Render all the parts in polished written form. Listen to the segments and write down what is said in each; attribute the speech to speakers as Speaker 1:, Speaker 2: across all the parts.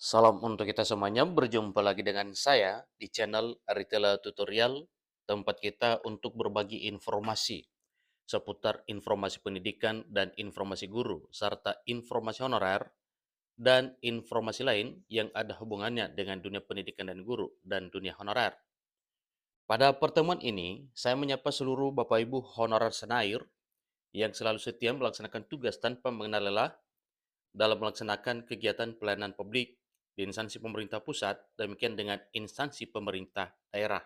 Speaker 1: Salam untuk kita semuanya, berjumpa lagi dengan saya di channel Aritela Tutorial, tempat kita untuk berbagi informasi seputar informasi pendidikan dan informasi guru, serta informasi honorer dan informasi lain yang ada hubungannya dengan dunia pendidikan dan guru dan dunia honorer. Pada pertemuan ini, saya menyapa seluruh Bapak Ibu honorer senair yang selalu setia melaksanakan tugas tanpa mengenal lelah dalam melaksanakan kegiatan pelayanan publik di instansi pemerintah pusat, demikian dengan instansi pemerintah daerah.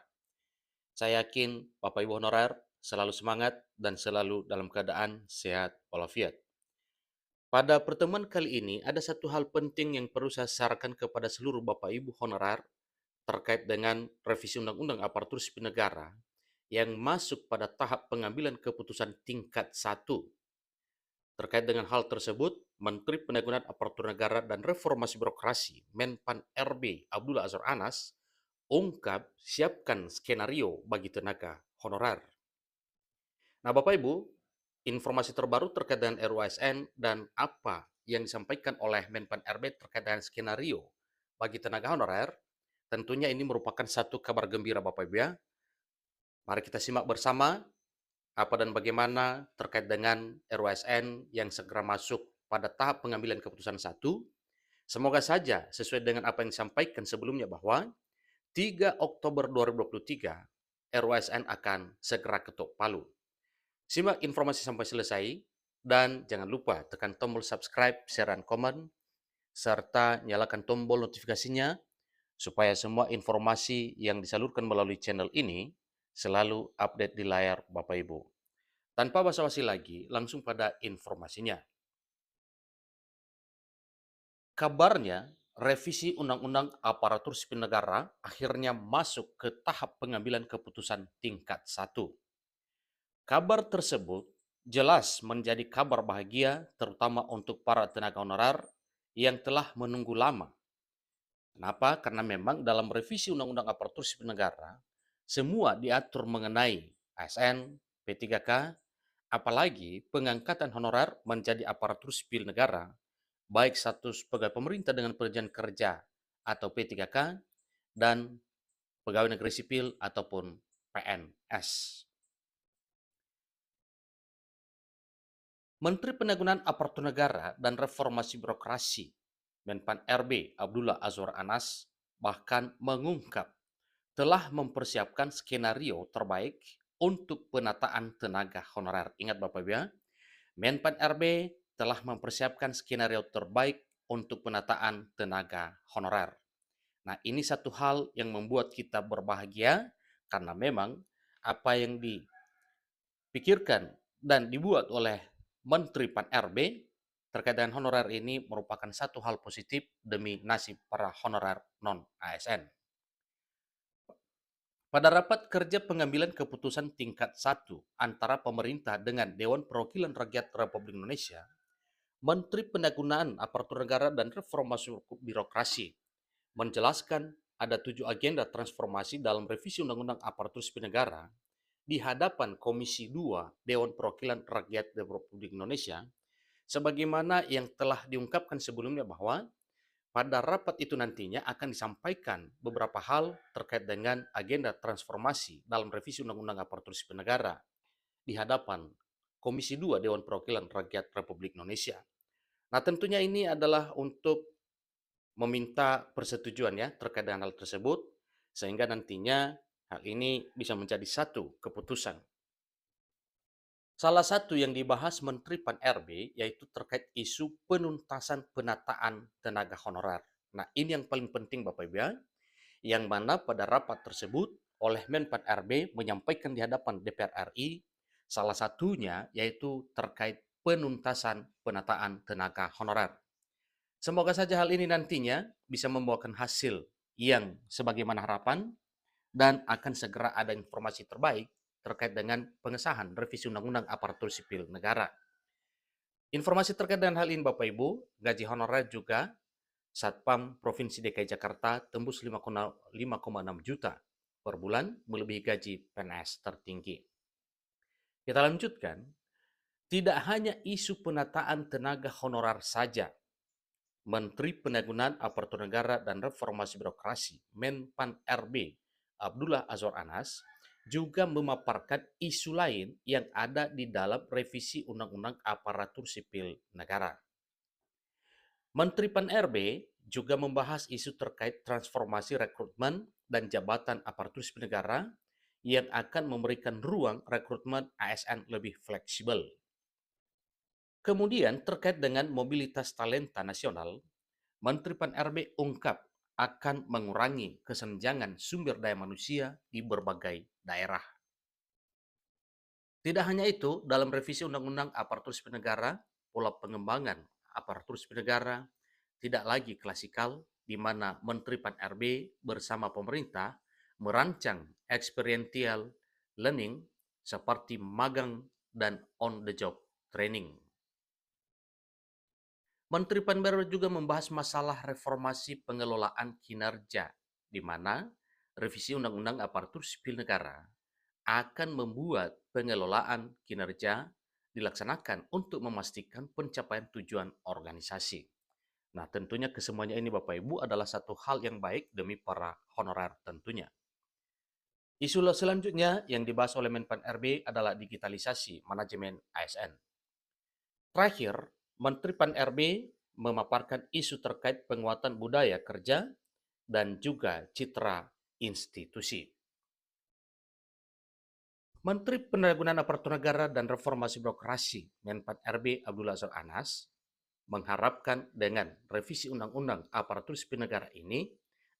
Speaker 1: Saya yakin Bapak Ibu honorer selalu semangat dan selalu dalam keadaan sehat walafiat. Pada pertemuan kali ini, ada satu hal penting yang perlu saya sarankan kepada seluruh Bapak Ibu honorer terkait dengan revisi Undang-Undang Aparatur Sipil Negara yang masuk pada tahap pengambilan keputusan tingkat 1. Terkait dengan hal tersebut, Menteri Pendayagunaan Aparatur Negara dan Reformasi Birokrasi Menpan RB Abdullah Azwar Anas ungkap siapkan skenario bagi tenaga honorer. Nah, Bapak Ibu, informasi terbaru terkait dengan RUASN dan apa yang disampaikan oleh Menpan RB terkait dengan skenario bagi tenaga honorer, tentunya ini merupakan satu kabar gembira Bapak Ibu ya. Mari kita simak bersama apa dan bagaimana terkait dengan RUASN yang segera masuk pada tahap pengambilan keputusan 1. Semoga saja sesuai dengan apa yang disampaikan sebelumnya bahwa 3 Oktober 2023 RUASN akan segera ketok palu. Simak informasi sampai selesai dan jangan lupa tekan tombol subscribe, share, dan komen serta nyalakan tombol notifikasinya supaya semua informasi yang disalurkan melalui channel ini selalu update di layar Bapak Ibu. Tanpa basa-basi lagi, langsung pada informasinya. Kabarnya, revisi Undang-Undang Aparatur Sipil Negara akhirnya masuk ke tahap pengambilan keputusan tingkat 1. Kabar tersebut jelas menjadi kabar bahagia terutama untuk para tenaga honorer yang telah menunggu lama. Kenapa? Karena memang dalam revisi Undang-Undang Aparatur Sipil Negara, semua diatur mengenai ASN, P3K, apalagi pengangkatan honorer menjadi aparatur sipil negara, baik status pegawai pemerintah dengan perjanjian kerja atau P3K, dan pegawai negeri sipil ataupun PNS. Menteri Pendayagunaan Aparatur Negara dan Reformasi Birokrasi Menpan RB Abdullah Azwar Anas bahkan mengungkap telah mempersiapkan skenario terbaik untuk penataan tenaga honorer. Ingat Bapak Ibu ya, Menpan RB telah mempersiapkan skenario terbaik untuk penataan tenaga honorer. Nah, ini satu hal yang membuat kita berbahagia karena memang apa yang dipikirkan dan dibuat oleh Menteri Pan RB terkait dengan honorer ini merupakan satu hal positif demi nasib para honorer non-ASN. Pada rapat kerja pengambilan keputusan tingkat 1 antara pemerintah dengan Dewan Perwakilan Rakyat Republik Indonesia, Menteri Pendayagunaan Aparatur Negara dan Reformasi Birokrasi menjelaskan ada 7 agenda transformasi dalam revisi Undang-Undang Aparatur Sipil Negara di hadapan Komisi 2 Dewan Perwakilan Rakyat Republik Indonesia, sebagaimana yang telah diungkapkan sebelumnya bahwa pada rapat itu nantinya akan disampaikan beberapa hal terkait dengan agenda transformasi dalam revisi Undang-Undang Aparatur Sipil Negara di hadapan Komisi 2 Dewan Perwakilan Rakyat Republik Indonesia. Nah, tentunya ini adalah untuk meminta persetujuan ya terkait dengan hal tersebut sehingga nantinya hal ini bisa menjadi satu keputusan. Salah satu yang dibahas Menteri Pan RB yaitu terkait isu penuntasan penataan tenaga honorer. Nah, ini yang paling penting Bapak Ibu ya, yang mana pada rapat tersebut oleh Menpan RB menyampaikan di hadapan DPR RI salah satunya yaitu terkait penuntasan penataan tenaga honorer. Semoga saja hal ini nantinya bisa membawakan hasil yang sebagaimana harapan dan akan segera ada informasi terbaik terkait dengan pengesahan revisi Undang-Undang Aparatur Sipil Negara. Informasi terkait dengan hal ini Bapak Ibu, gaji honorer juga Satpam Provinsi DKI Jakarta tembus 5,6 juta per bulan, melebihi gaji PNS tertinggi. Kita lanjutkan, tidak hanya isu penataan tenaga honorer saja Menteri Penanggulangan Aparatur Negara dan Reformasi Birokrasi Menpan RB Abdullah Azwar Anas juga memaparkan isu lain yang ada di dalam revisi Undang-Undang Aparatur Sipil Negara. Menteri Pan RB juga membahas isu terkait transformasi rekrutmen dan jabatan aparatur sipil negara yang akan memberikan ruang rekrutmen ASN lebih fleksibel. Kemudian terkait dengan mobilitas talenta nasional, Menteri Pan RB ungkap akan mengurangi kesenjangan sumber daya manusia di berbagai daerah. Tidak hanya itu, dalam revisi Undang-Undang Aparatur Sipil Negara, pola pengembangan aparatur sipil negara tidak lagi klasikal, di mana Menteri Pan RB bersama pemerintah merancang experiential learning seperti magang dan on-the-job training. Menteri Pan RB juga membahas masalah reformasi pengelolaan kinerja, di mana revisi Undang-Undang Aparatur Sipil Negara akan membuat pengelolaan kinerja dilaksanakan untuk memastikan pencapaian tujuan organisasi. Nah, tentunya kesemuanya ini Bapak Ibu adalah satu hal yang baik demi para honorer tentunya. Isu selanjutnya yang dibahas oleh Menpan RB adalah digitalisasi manajemen ASN. Terakhir, Menteri Pan RB memaparkan isu terkait penguatan budaya kerja dan juga citra institusi. Menteri Penanggulangan Aparatur Negara dan Reformasi Birokrasi Menpan RB Abdullah Azwar Anas mengharapkan dengan revisi Undang-Undang Aparatur Sipil Negara ini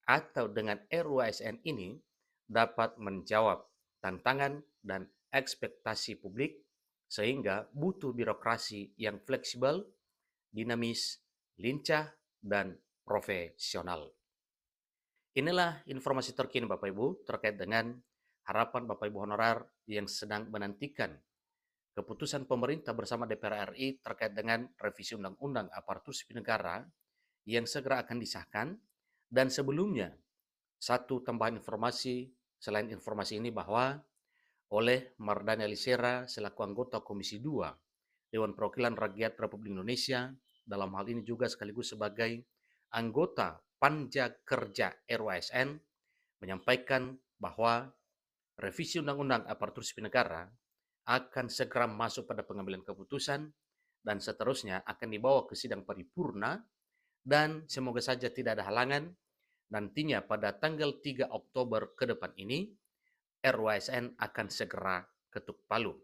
Speaker 1: atau dengan RUASN ini dapat menjawab tantangan dan ekspektasi publik sehingga butuh birokrasi yang fleksibel, dinamis, lincah, dan profesional. Inilah informasi terkini Bapak Ibu terkait dengan harapan Bapak Ibu honorer yang sedang menantikan keputusan pemerintah bersama DPR RI terkait dengan revisi Undang-Undang Aparatur Sipil Negara yang segera akan disahkan. Dan sebelumnya, satu tambahan informasi selain informasi ini bahwa oleh Mardhani Alisera selaku anggota Komisi 2 Dewan Perwakilan Rakyat Republik Indonesia, dalam hal ini juga sekaligus sebagai anggota Panja Kerja RUASN, menyampaikan bahwa revisi Undang-Undang Aparatur Sipil Negara akan segera masuk pada pengambilan keputusan dan seterusnya akan dibawa ke sidang paripurna dan semoga saja tidak ada halangan. Nantinya pada tanggal 3 Oktober ke depan ini, RUASN akan segera ketuk palu.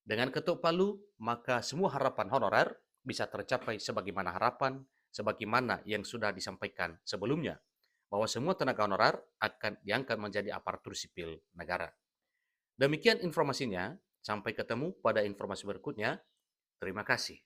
Speaker 1: Dengan ketuk palu, maka semua harapan honorer bisa tercapai sebagaimana harapan, sebagaimana yang sudah disampaikan sebelumnya, bahwa semua tenaga honorer akan diangkat menjadi aparatur sipil negara. Demikian informasinya, sampai ketemu pada informasi berikutnya. Terima kasih.